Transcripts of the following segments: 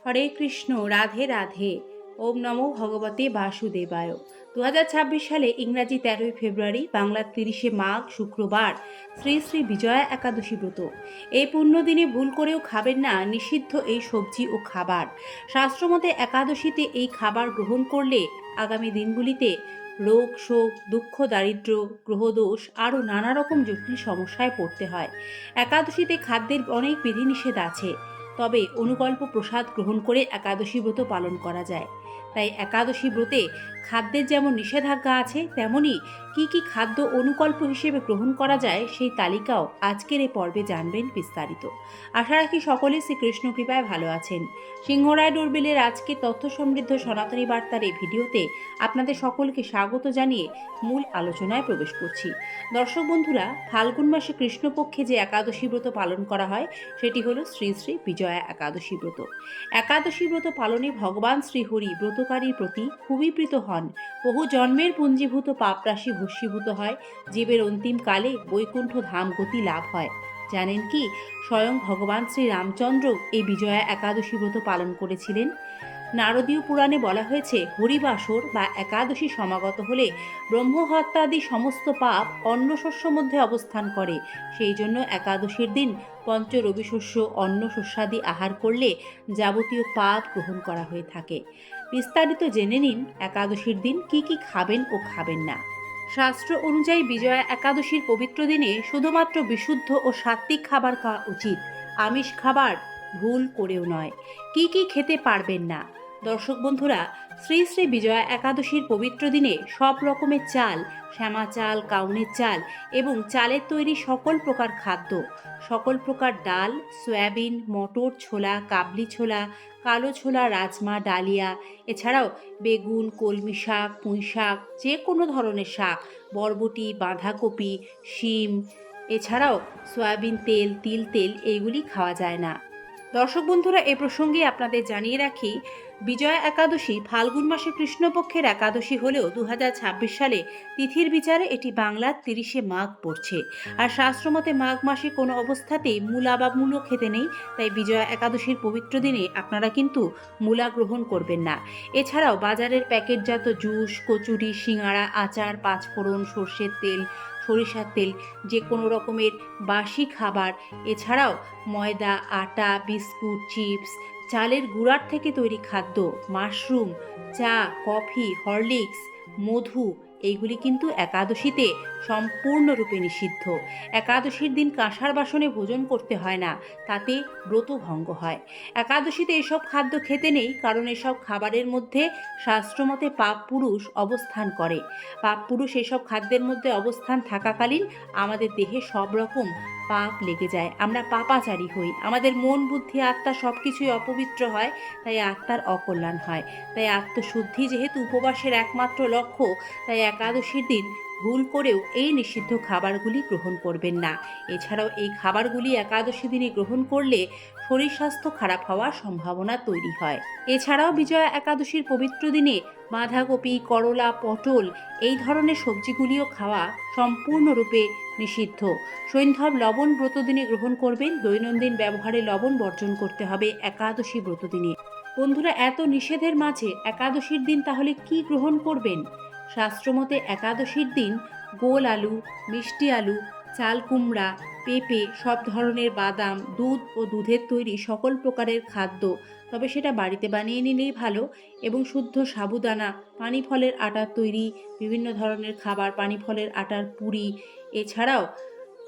হরে কৃষ্ণ, রাধে রাধে। ওম নমো ভগবতে বাসুদেবায়। 2026 সালে ইংরাজি 13ই ফেব্রুয়ারি, বাংলার 30শে মাঘ, শুক্রবার, শ্রী শ্রী বিজয়া একাদশী ব্রত। এই পুণ্যদিনে ভুল করেও খাবেন না নিষিদ্ধ এই সবজি ও খাবার। শাস্ত্রমতে একাদশীতে এই খাবার গ্রহণ করলে আগামী দিনগুলিতে রোগ শোক, দুঃখ দারিদ্র্য, গ্রহদোষ আরও নানা রকম জটিল সমস্যায় পড়তে হয়। একাদশীতে খাদ্যের অনেক বিধিনিষেধ আছে, তবে অনুকল্প প্রসাদ গ্রহণ করে একাদশী ব্রত পালন করা যায়। তাই একাদশী ব্রতে খাদ্যের যেমন নিষেধাজ্ঞা আছে, তেমনি কি কি খাদ্য অনুকল্প হিসেবে গ্রহণ করা যায় সেই তালিকাও আজকের এই পর্বে জানবেন বিস্তারিত। আশা রাখি সকলে শ্রীকৃষ্ণ কৃপায় ভালো আছেন। সিংহরায় ডোরবেলের আজকে তথ্য সমৃদ্ধ সনাতনী বার্তার এই ভিডিওতে আপনাদের সকলকে স্বাগত জানিয়ে মূল আলোচনায় প্রবেশ করছি। দর্শক বন্ধুরা, ফাল্গুন মাসে কৃষ্ণপক্ষে যে একাদশী ব্রত পালন করা হয় সেটি হলো শ্রী শ্রী বিজয়া একাদশী ব্রত। একাদশী ব্রত পালনে ভগবান শ্রীহরি ব্রতকারীর প্রতি খুবই প্রীত হন। বহু জন্মের পুঞ্জীভূত পাপরাশি ভস্মীভূত হয়, জীবের অন্তিম কালে বৈকুণ্ঠ ধাম গতি লাভ হয়। জানেন কি, স্বয়ং ভগবান শ্রী রামচন্দ্র এই বিজয়া একাদশী ব্রত পালন করেছিলেন। নারদীয় পুরাণে বলা হয়েছে, হরিবাসর বা একাদশী সমাগত হলে ব্রহ্মহত্যাদি সমস্ত পাপ অন্ন শস্য মধ্যে অবস্থান করে। সেই জন্য একাদশীর দিন পঞ্চ রবিশস্য অন্ন শস্যাদি আহার করলে যাবতীয় পাপ গ্রহণ করা হয়ে থাকে। বিস্তারিত জেনে নিন একাদশীর দিন কি কি খাবেন ও খাবেন না। শাস্ত্র অনুযায়ী বিজয়া একাদশীর পবিত্র দিনে শুধুমাত্র বিশুদ্ধ ও সাত্ত্বিক খাবার খাওয়া উচিত, আমিষ খাবার ভুল করেও নয়। কি কি খেতে পারবেন না? দর্শক বন্ধুরা, শ্রী শ্রী বিজয়া একাদশীর পবিত্র দিনে সব রকমের চাল, শ্যামা চাল, কাউনের চাল এবং চালের তৈরি সকল প্রকার খাদ্য, সকল প্রকার ডাল, সয়াবিন, মটর, ছোলা, কাবলি ছোলা, কালো ছোলা, রাজমা, ডালিয়া, এছাড়াও বেগুন, কলমি শাক, পুঁই শাক, যে কোনো ধরনের শাক, বরবটি, বাঁধাকপি, শিম, এছাড়াও সয়াবিন তেল, তিল তেল এইগুলি খাওয়া যায় না। দর্শক বন্ধুরা, এ প্রসঙ্গে আপনাদের জানিয়ে রাখি, বিজয়া একাদশী ফাল্গুন মাসে কৃষ্ণপক্ষের একাদশী হলেও 2026 সালে তিথির বিচারে এটি বাংলার 30শে মাঘ পড়ছে। আর শাস্ত্রমতে মাঘ মাসে কোনো অবস্থাতেই মূলা বা মূলো খেতে নেই, তাই বিজয়া একাদশীর পবিত্র দিনে আপনারা কিন্তু মূলা গ্রহণ করবেন না। এছাড়াও বাজারের প্যাকেটজাত জুস, কচুরি, সিঙাড়া, আচার, পাঁচফোড়ন, সর্ষের তেল, সরিষার তেল, যে কোনো রকমের বাসি খাবার, এছাড়াও ময়দা, আটা, বিস্কুট, চিপস, চালের গুঁড়ার থেকে তৈরি খাদ্য, মাশরুম, চা, কফি, হরলিক্স, মধু, এইগুলি কিন্তু একাদশীতে সম্পূর্ণরূপে নিষিদ্ধ। একাদশীর দিন কাঁসার বাসনে ভোজন করতে হয় না, তাতে ব্রত ভঙ্গ হয়। একাদশীতে এসব খাদ্য খেতে নেই, কারণ এসব খাবারের মধ্যে শাস্ত্রমতে পাপ পুরুষ অবস্থান করে। পাপ পুরুষ এসব খাদ্যের মধ্যে অবস্থান থাকাকালীন আমাদের দেহে সব রকম পাপ লেগে যায়, আমরা পাপাচারী হই, আমাদের মন, বুদ্ধি, আত্মা সব কিছুই অপবিত্র হয়, তাই আত্মার অকল্যাণ হয়। তাই আত্মশুদ্ধি যেহেতু উপবাসের একমাত্র লক্ষ্য, তাই একাদশীর দিন ভুল করেও এই নিষিদ্ধ খাবারগুলি গ্রহণ করবেন না। এছাড়াও এই খাবারগুলি একাদশী দিনে গ্রহণ করলে শরীর স্বাস্থ্য খারাপ হওয়ার সম্ভাবনা তৈরি হয়। এছাড়াও বিজয়া একাদশীর পবিত্র দিনে বাঁধাকপি, করলা, পটল এই ধরনের সবজিগুলিও খাওয়া সম্পূর্ণরূপে নিষিদ্ধ। সৈন্ধব লবণ ব্রতদিনে গ্রহণ করবেন, দৈনন্দিন ব্যবহারে লবণ বর্জন করতে হবে একাদশী ব্রতদিনে। বন্ধুরা, এত নিষেধের মাঝে একাদশীর দিন তাহলে কি গ্রহণ করবেন? শাস্ত্রমতে একাদশীর দিন গোল আলু, মিষ্টি আলু, চাল কুমড়া, পেঁপে, সব ধরনের বাদাম, দুধ ও দুধের তৈরি সকল প্রকারের খাদ্য, তবে সেটা বাড়িতে বানিয়ে নিলেই ভালো, এবং শুদ্ধ সাবুদানা, পানি ফলের আটার তৈরি বিভিন্ন ধরনের খাবার, পানি ফলের আটার পুরি, এছাড়াও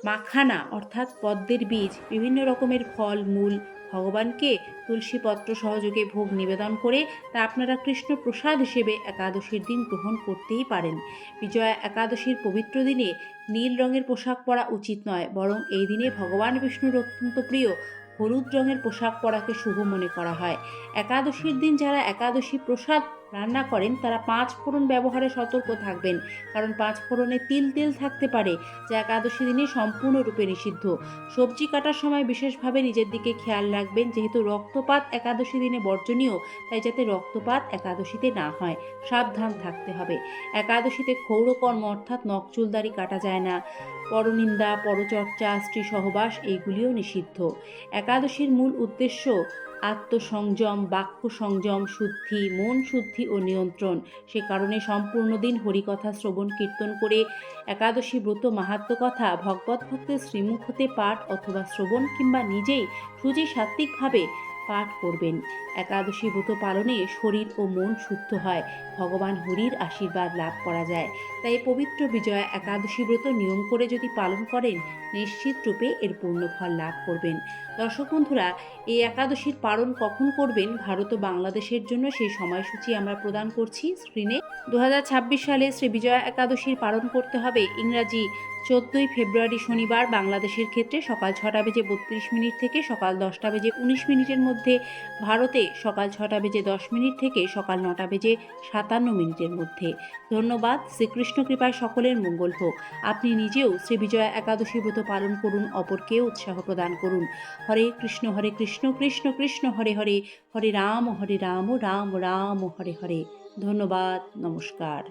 মাখানা অর্থাৎ পদ্মের বীজ, বিভিন্ন রকমের ফল মূল ভগবানকে তুলসীপত্র সহযোগে ভোগ নিবেদন করে তা আপনারা কৃষ্ণ প্রসাদ হিসেবে একাদশীর দিন গ্রহণ করতেই পারেন। বিজয়া একাদশীর পবিত্র দিনে নীল রঙের পোশাক পরা উচিত নয়, বরং এই দিনে ভগবান বিষ্ণুর অত্যন্ত প্রিয় হলুদ রঙের পোশাক পরাকে শুভ মনে করা হয়। একাদশীর দিন যারা একাদশী প্রসাদ রান্না করেন তারা 5 ফোড়ন ব্যবহারে সতর্ক থাকবেন, কারণ 5 ফোড়নে তিল তেল থাকতে পারে, যা একাদশী দিনে সম্পূর্ণরূপে নিষিদ্ধ। সবজি কাটার সময় বিশেষভাবে নিজের দিকে খেয়াল রাখবেন, যেহেতু রক্তপাত একাদশী দিনে বর্জনীয়, তাই যাতে রক্তপাত একাদশীতে না হয় সাবধান থাকতে হবে। একাদশীতে ক্ষৌরকর্ম অর্থাৎ নখচুলদারি কাটা যায় না, পরনিন্দা, পরচর্চা, স্ত্রী সহবাস এইগুলিও নিষিদ্ধ। একাদশীর মূল উদ্দেশ্য আত্মসংযম, বাক্য সংযম, শুদ্ধি, মন শুদ্ধি ও নিয়ন্ত্রণ। সে কারণে সম্পূর্ণ দিন হরিকথা শ্রবণ কীর্তন করে একাদশী ব্রত মাহাত্ম্য কথা ভগবত ভক্তের শ্রীমুখ হতে পাঠ অথবা শ্রবণ কিংবা নিজেই সাত্ত্বিকভাবে পাঠ করবেন। একাদশী ব্রত পালনে শরীর ও মন শুদ্ধ হয়, ভগবান হরির আশীর্বাদ লাভ করা যায়। তাই পবিত্র বিজয়া একাদশী ব্রত নিয়ম করে যদি পালন করেন, নিশ্চিত রূপে এর পূর্ণ ফল লাভ করবেন। দর্শক বন্ধুরা, এই একাদশীর পালন কখন করবেন ভারত ও বাংলাদেশের জন্য সেই সময়সূচি আমরা প্রদান করছি স্ক্রিনে। 2026 সালে শ্রী বিজয়া একাদশীর পালন করতে হবে ইংরাজি 14ই ফেব্রুয়ারি শনিবার বাংলাদেশের ক্ষেত্রে সকাল 6:32 থেকে সকাল 10:19 মধ্যে, ভারতে সকাল 6:10 থেকে সকাল 9:57 মধ্যে। ধন্যবাদ। শ্রীকৃষ্ণ কৃপায় সকলের মঙ্গল হোক। আপনি নিজেও শ্রী বিজয়া একাদশী ব্রত পালন করুন, অপরকেও উৎসাহ প্রদান করুন। হরে কৃষ্ণ কৃষ্ণ কৃষ্ণ হরে হরে, হরে রাম রাম রাম হরে হরে। ধন্যবাদ। নমস্কার।